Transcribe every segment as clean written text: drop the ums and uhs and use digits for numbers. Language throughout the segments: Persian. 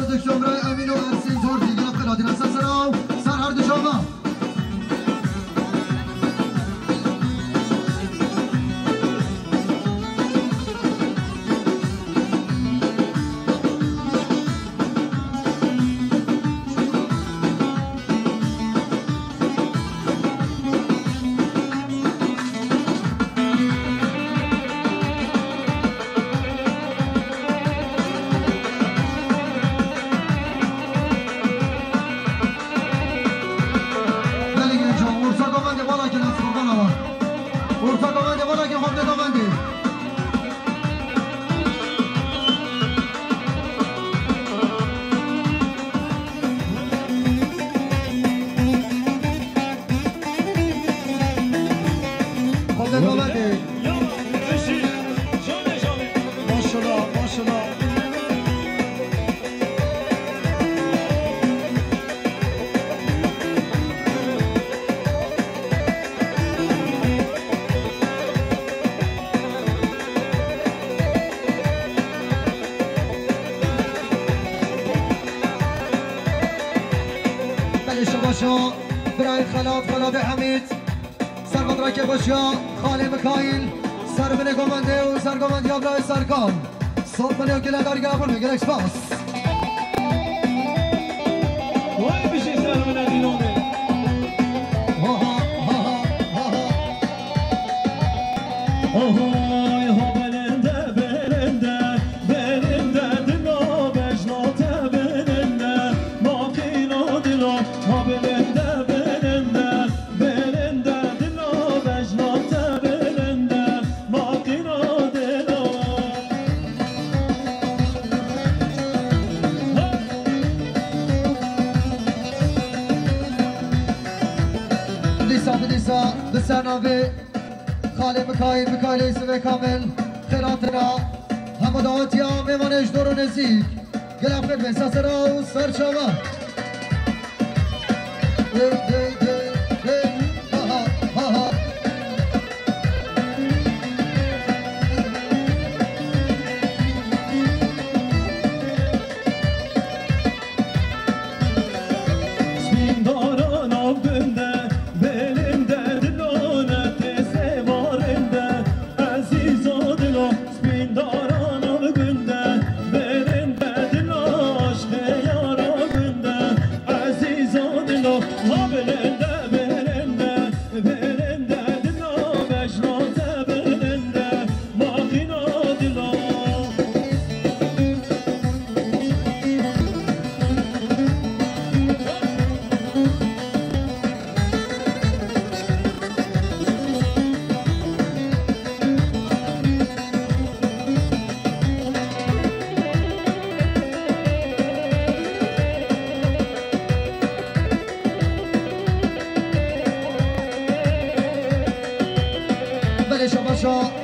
دکتر امین و ارسین زور دیگر قلادین اساس را سر هر دو شما برای خلاب حمید سرباز راکه باشیا خاله مکایل سر بنه گمانده و سرگماندی ها برای سرکان صبح بنه و گله داری گرابون میگه اکسپاس وای بشی سر بنه دینومه بسناوی خاله مکایل ایسوه کامل خیراتنا هموداتی ها میمانش دور و نزیک گلافت به ساسرا و سرچاوا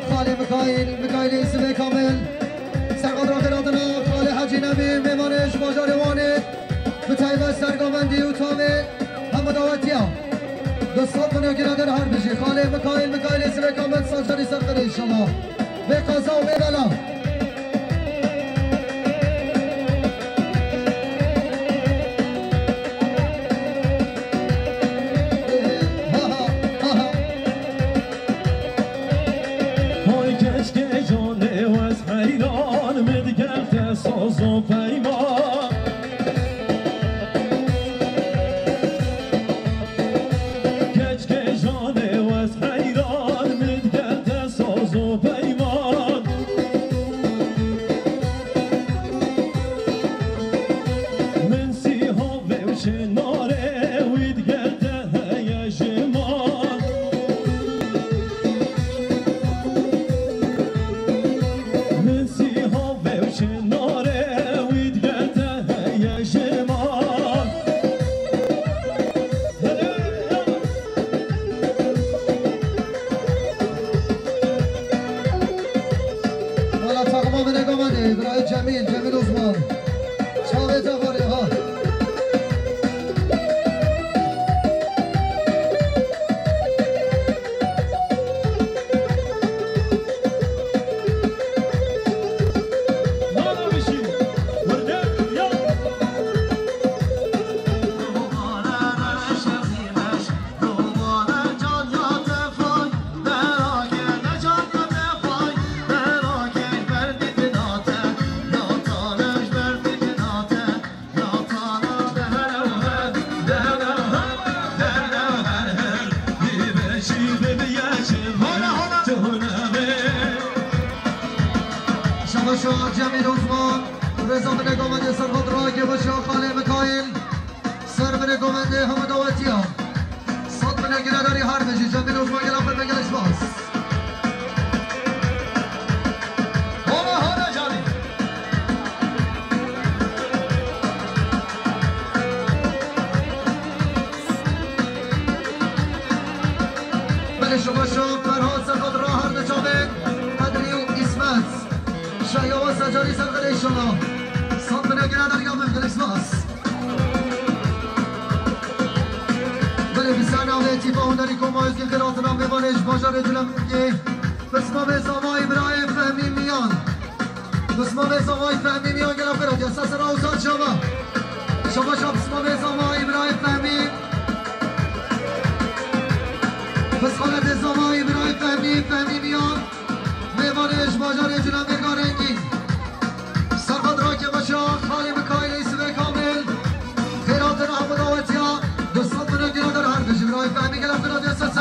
خاله مکایل ایسوه کامل سرقاد را خیراتنا خاله حجی نبی میمانش ماجاروانه به تایبه سرگامندی و تامه همه دعوتی ها دستات کنه و گرادر هر بشی خاله مکایل ایسوه کامل سانچانی سرقده شما به قضا و به بلا جمیل عثمان چاوه تفاری ها باشی خاله مکایل سرور گوونده همه دعوتی ها صد من اگه نداری هر بشی جنبی روز ما گلم پر بگلش باز حالا جانی بله شما شما فرهاد سرخاد راه هر نجابه قدری و اسمت شایا و سجاری سرقل شما صد من اگه نداری هم بگلش باز بسیار نامه تیفا هنری کمایز که قرات نام ببانش باجار دولم که بسما به زمای ابراهیم فهمی میان بسما به زمای فهمی میان گلم قرات یا سس را اوزاد شما بسما به زمای ابراهیم فهمی بس خالت زمای ابراهیم فهمی میان ببانش باجار دولم بگارنگی سرخاد را که باشا خالی مکایل ایسوه کامل خیرات نام دعوتی ها دوستان من گرا در هر بشیم رای فهمی گلم کناد یا سلام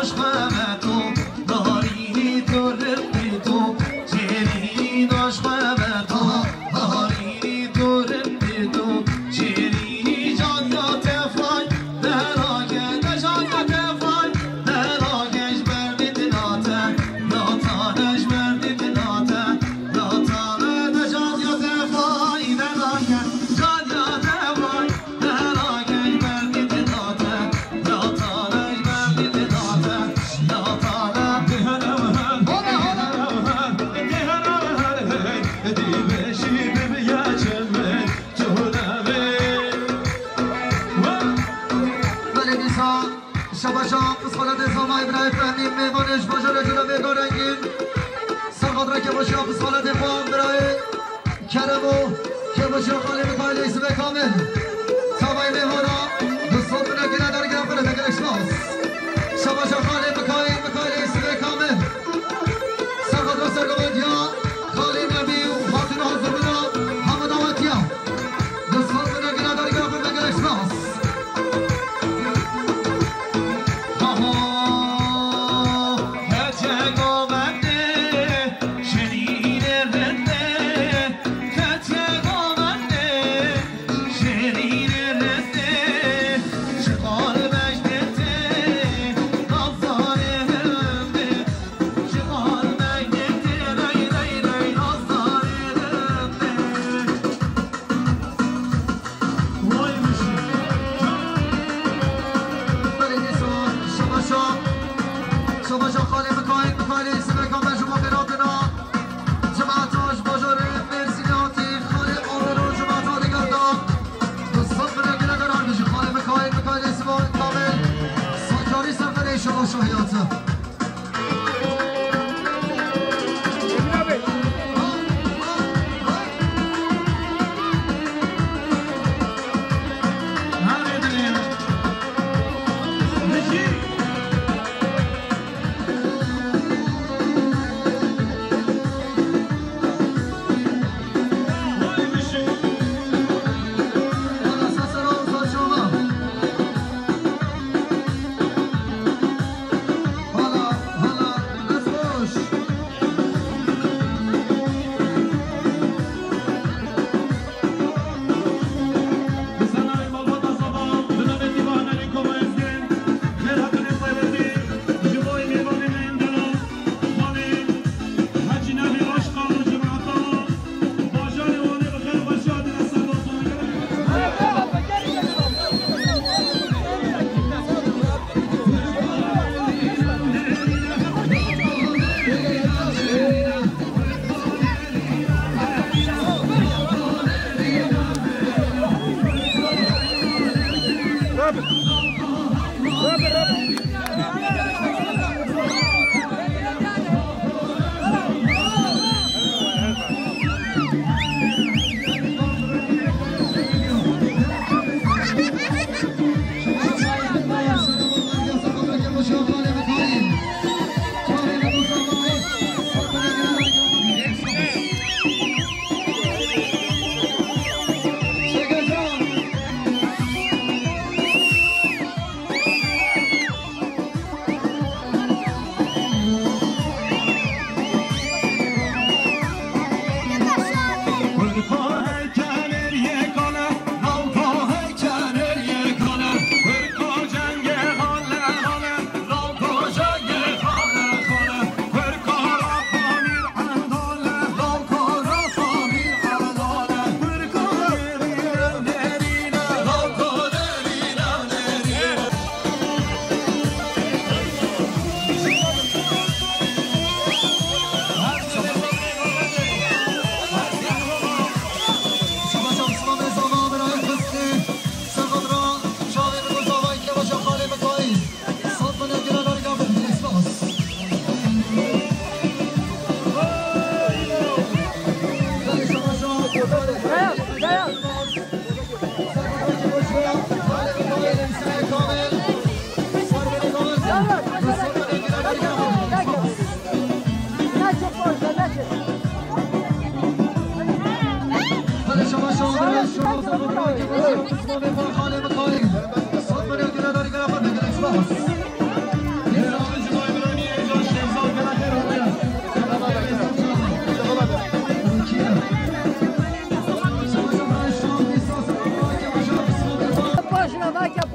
عشق به تو داری تو رفتی تو چرین عشق به تو داری تو رفتی تو چرین جان یا تفای در آگه جان یا تفای در آگهش بردید ناته ناتانش بردید ناته ناتانه جان یا تفای شباشا بسخالت زمای برای فهمیم میمانش باجا رجولا بگارنگین سرخاد را که باشا بسخالت فهم برای کرم و که باشا خالی مکایل ایسوه کامل سامای میمانا دوستان من اگه نداره گرم کنه بگرش باز شباشا خالی مکایل ایسوه کامل سرخاد را سرگومند یا خالی نبی و خاطر حضور بنا همه دعوتی ها دوستان من اگه نداره گرم کنه بگرش باز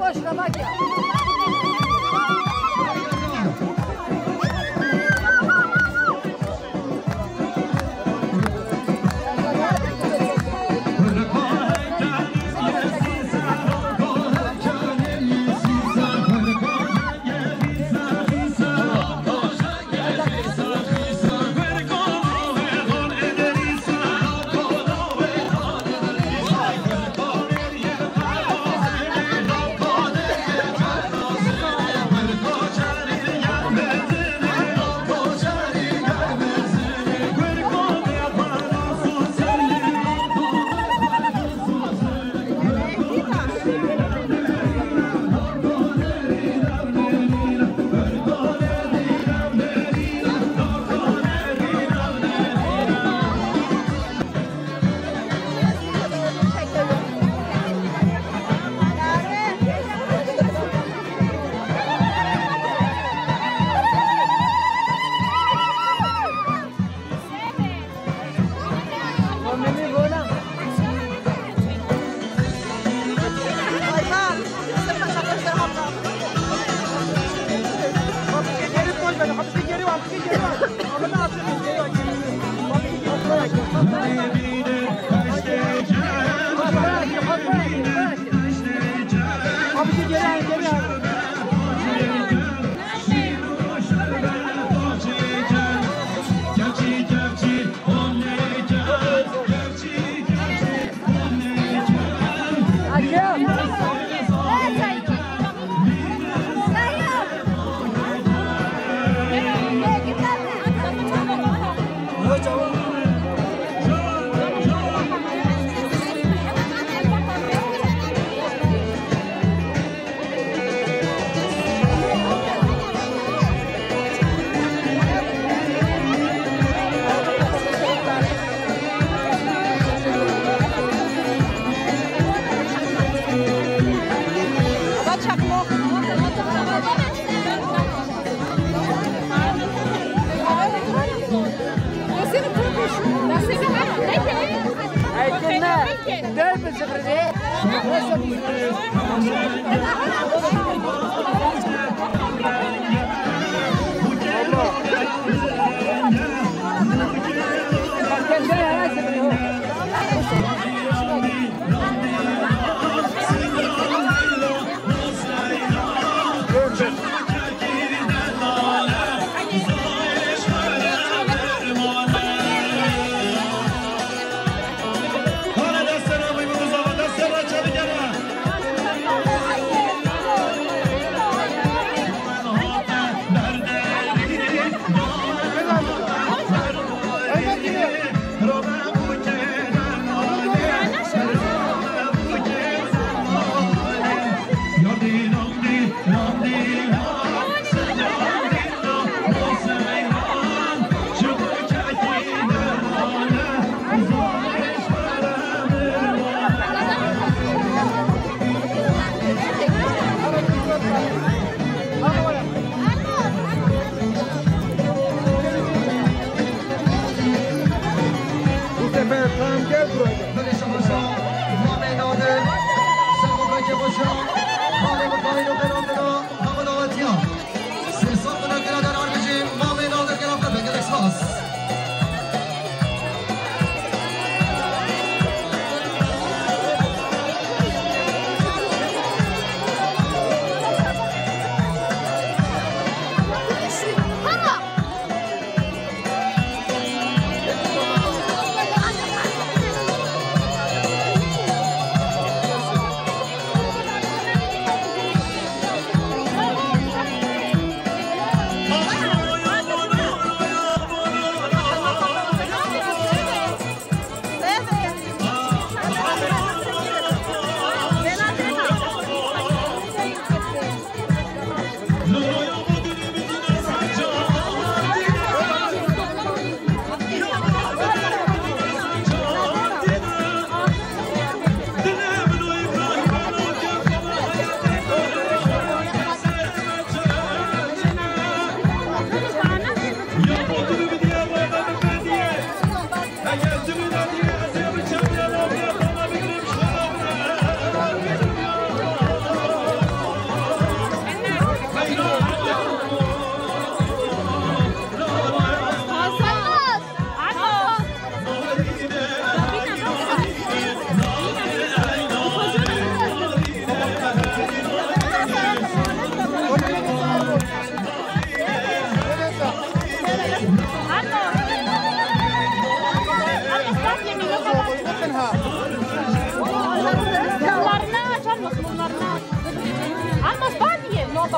Poszla magia!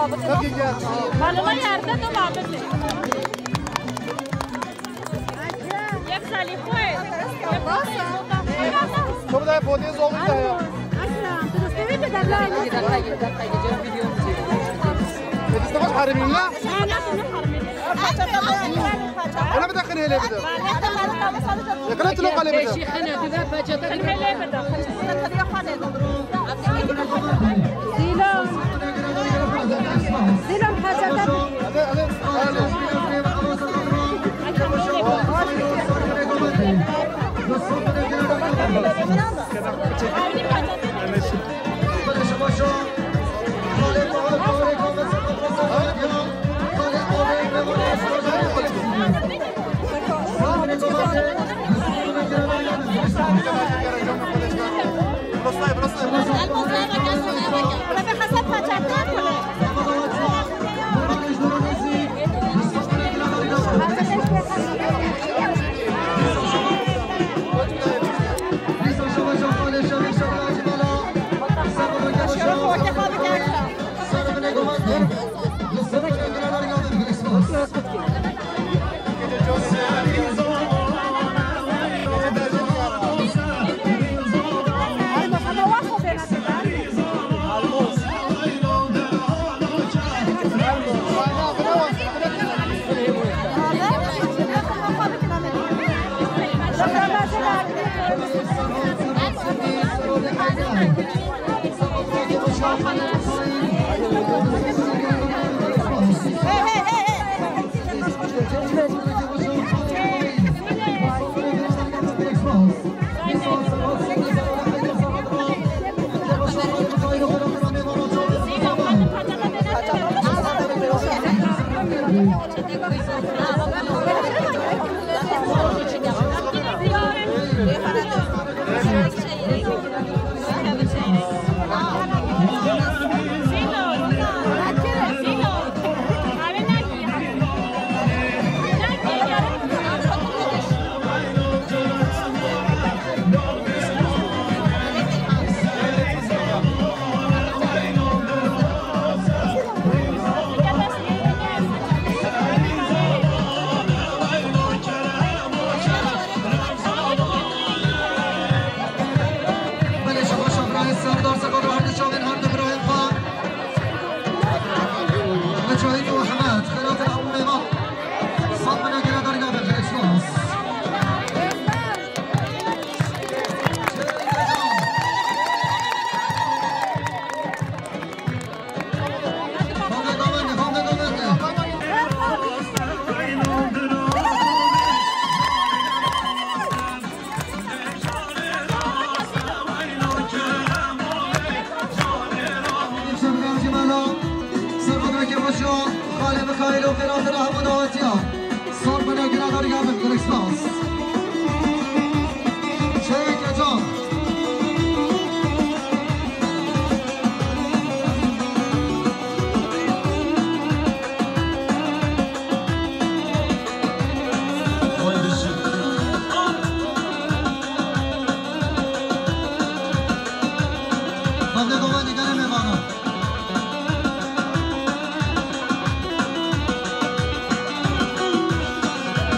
معلومه یارده تو بابت یک سالی خوی تو بدای پودی زومی دایا بدیستماش حرمین لا انا بدخل هلي بدا يقلت له قلب بدا الهلي بدا زيلو حاجة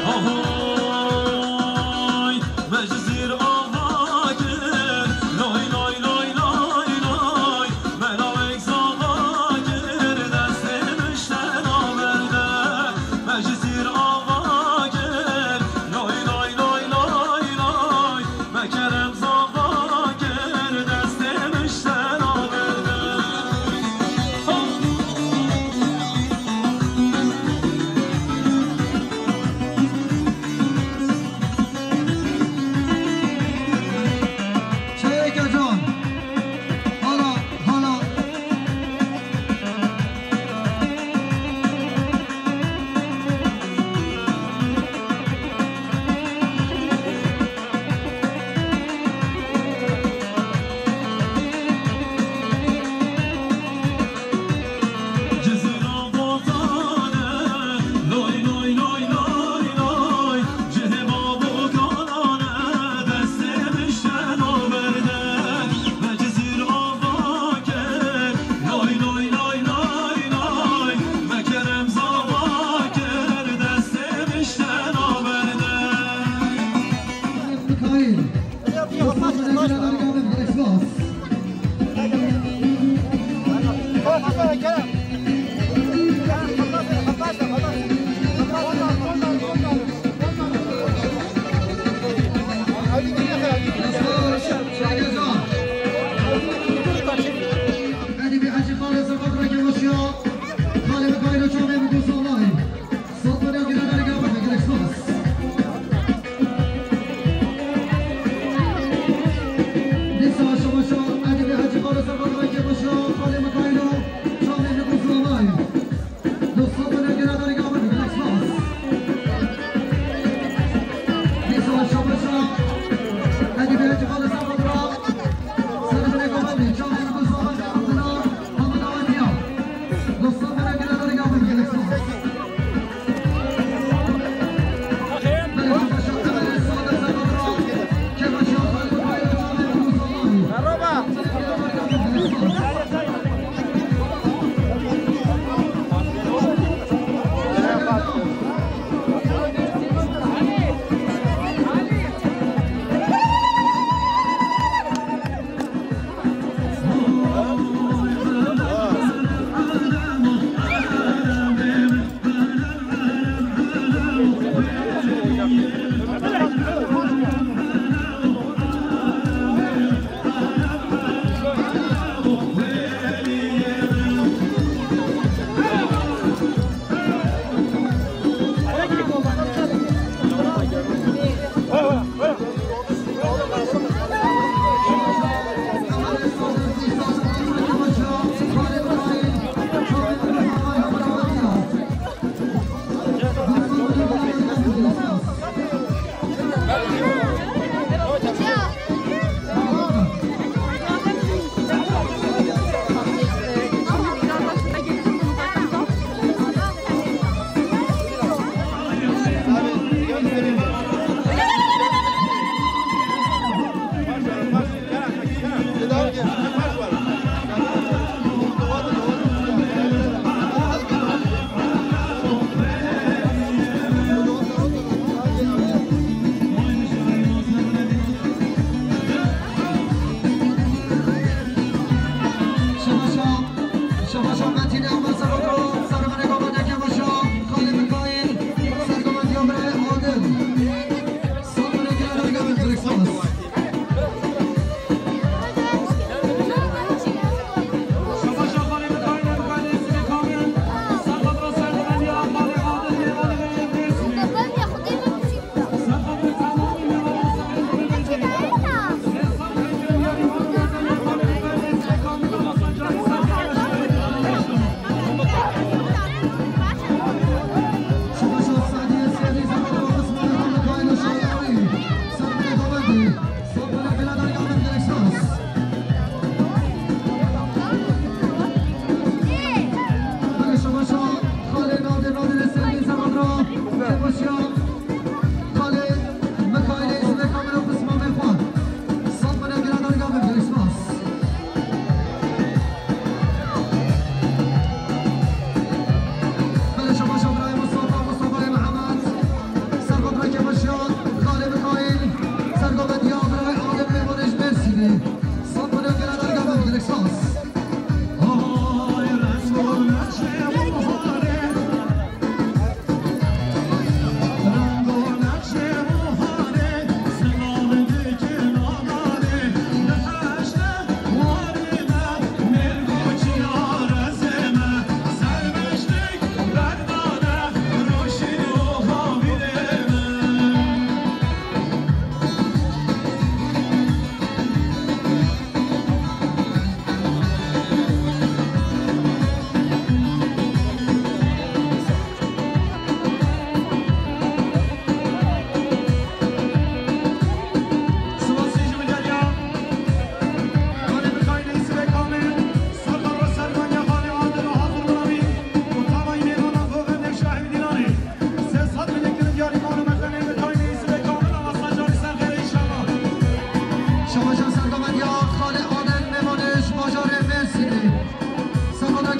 Oh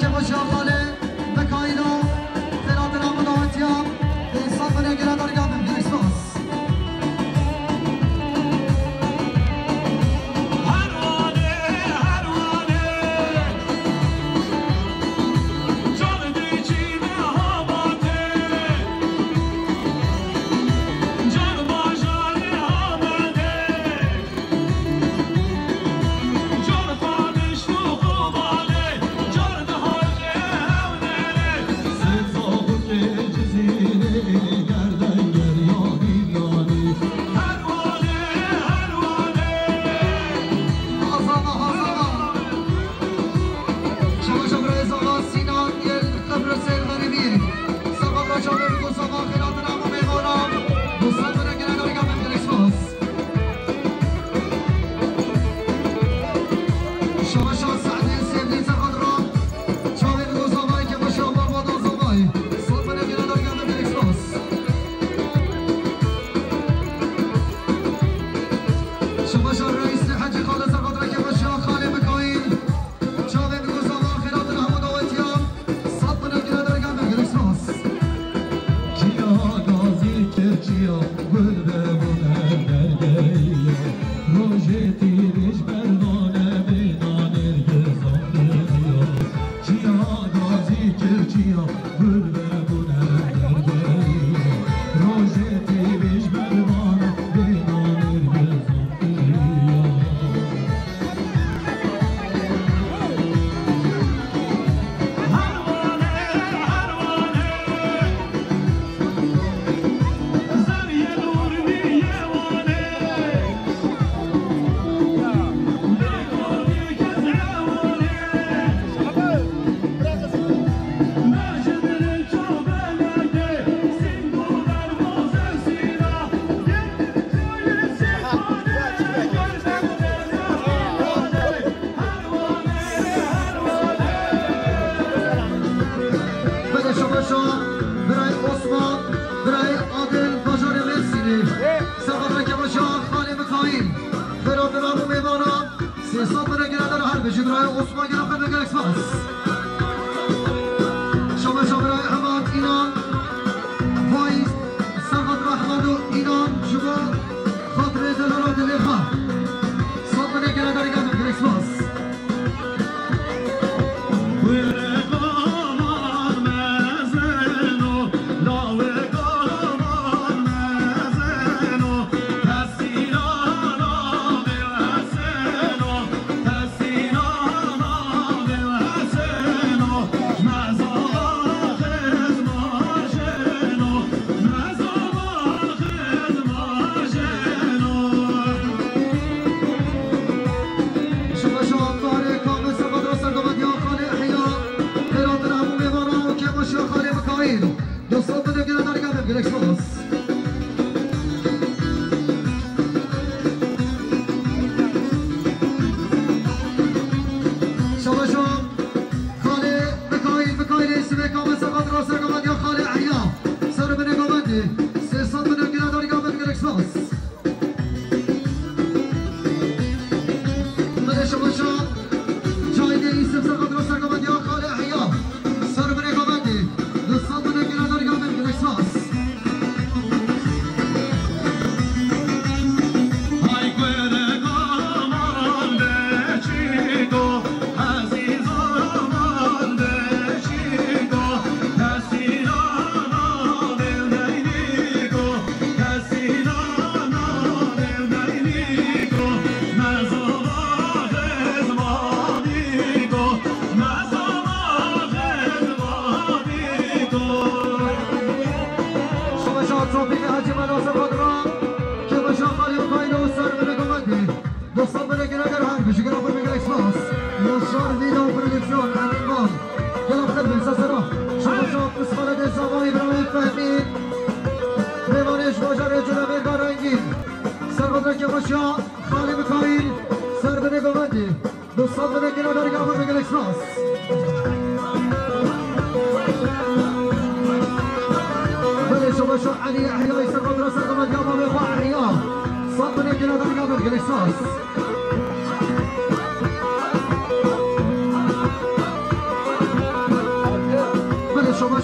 که باشه خاله بکاینا فرات نموداتیام انصاف نگره درگاه بمگرساس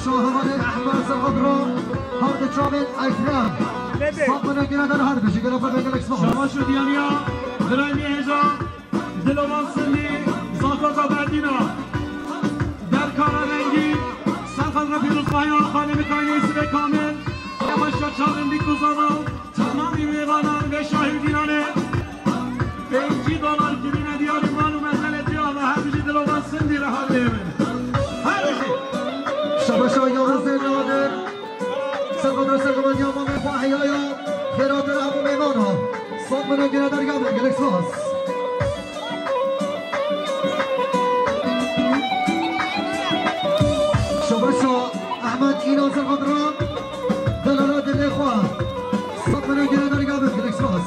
شاهمان احمد سرقدرو هارد چابین اکرام صد من گیره در هر بشه گرفت بگل اکسما شما شدیانیا درایمی هجا دلوان سنی زاکازا بردینا در کارانگی سرخان رفیق خواهیان خانم کاینه اسم کامل یواشا چابین بیکوزانا تمامی میوانان و شاهدینانه بینجی دانال که بینه دیاری مالو مزل دیار و هر بجی دلوان سندی رها دیمن هر بجی شباشا یاوز نادر سرقدر سرقمان یامان فاحیایا خیرات الابو میمانا صد من گیره در گامن گل اکسماس شباشا احمد اینا سرقدران دلالات دلخواه صد من گیره در گامن گل اکسماس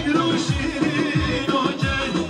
شیر و شیرین و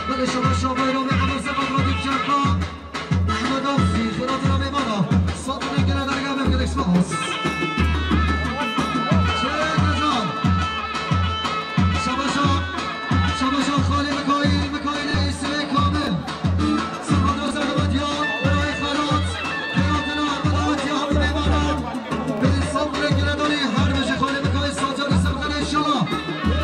بله شما شما ایران میخوام سقط را دید جرقا احمد آفی خیرات را میمانا صادقی گره درگاه بگید اکسپاس چه نجان شما خالی مکایل اسم کامل سقط را سرگمدیان برای خیرات خیراتنا مداوتی حمد میمانا به صبر گره داری هر بشه خالی مکایل ساجر سرگن انشالله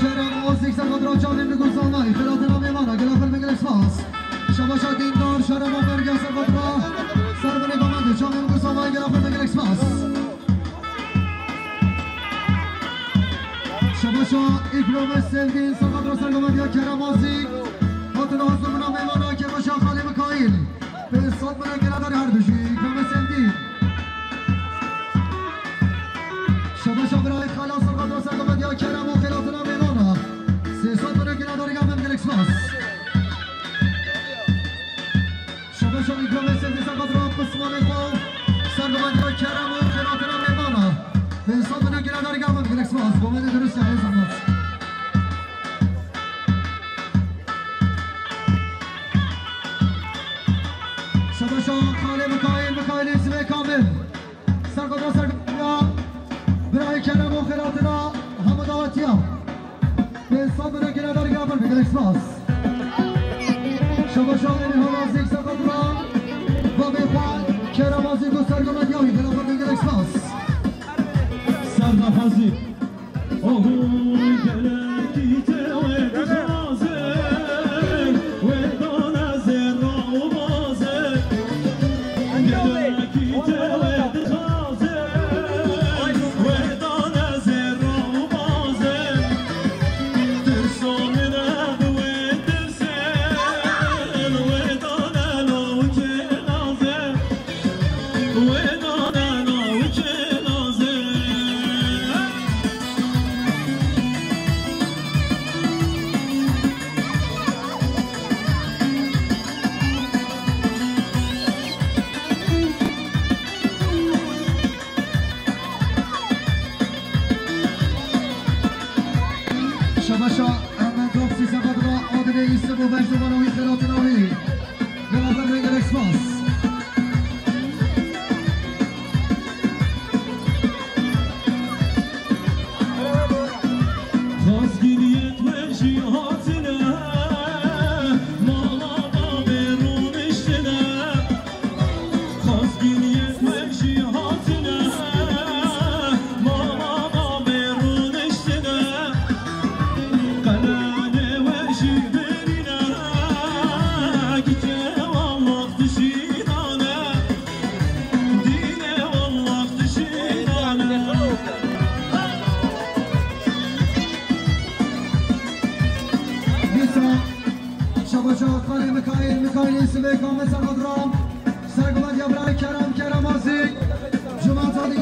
کرم آزیک سرقاد را جانیم نگوز آمایی خلات نامیمانا گلافر بگل اکسپاس شباشا دیندار شرم و برگم سرقاد را سر و نگامنده جانیم نگوز آمایی گلافر بگل اکسپاس شباشا اکرام سلدین سرقاد را سرگامنده یا کرم آزیک حاطن حضور من نامیمانا که باشا خالی مکایل به صد من گلاداری هر بشی اکرام سلدین شباشا برای خالا سرقاد را سرگامنده یا کرم و خلات نامیمانا 300 من گلاداری گم بگل اکسپاس شباشا اکرام سلدین سرقاد را قسمان خو سرگامنده یا کرم و خلات نامیمانا به صد من گلاداری گم بگل اکسپاس بامده درست جایی زمانت شباشا خاله مکایل اسم کامل سرقدرا برای کرم و خیراتنا همه دعوتی ها به حساب بنا که نداری گرفت بگل اکسپاس شباشا نمی حرازیک سرقدرا و بخوان کرم آزیک و سرگمت یاوی گرفت بگل اکسپاس سرنفازی اوهوی گلکی توید خازه ویدان از را و بازه گلکی توید خازه ویدان از را و بازه ترسان رد وید درسل ویدان الو که نازه ویدان الو که نازه شباشا احمد رفسی سرقدرا عادل ایسم و وجد و منوی خیرات ناوی گرفت بگل اکسپاس خواستگیریت وشی حاصله مالا با برونشتنه خواستگیریت وشی حاصله مالا با برونشتنه قلانه وشی برینه گیته والله تشیدانه دینه والله تشیدانه نیسا شباشا خاله مکایل اسم کامل سرقدرا سرگمت یا برای کرم آزیک جمعه تا دیگه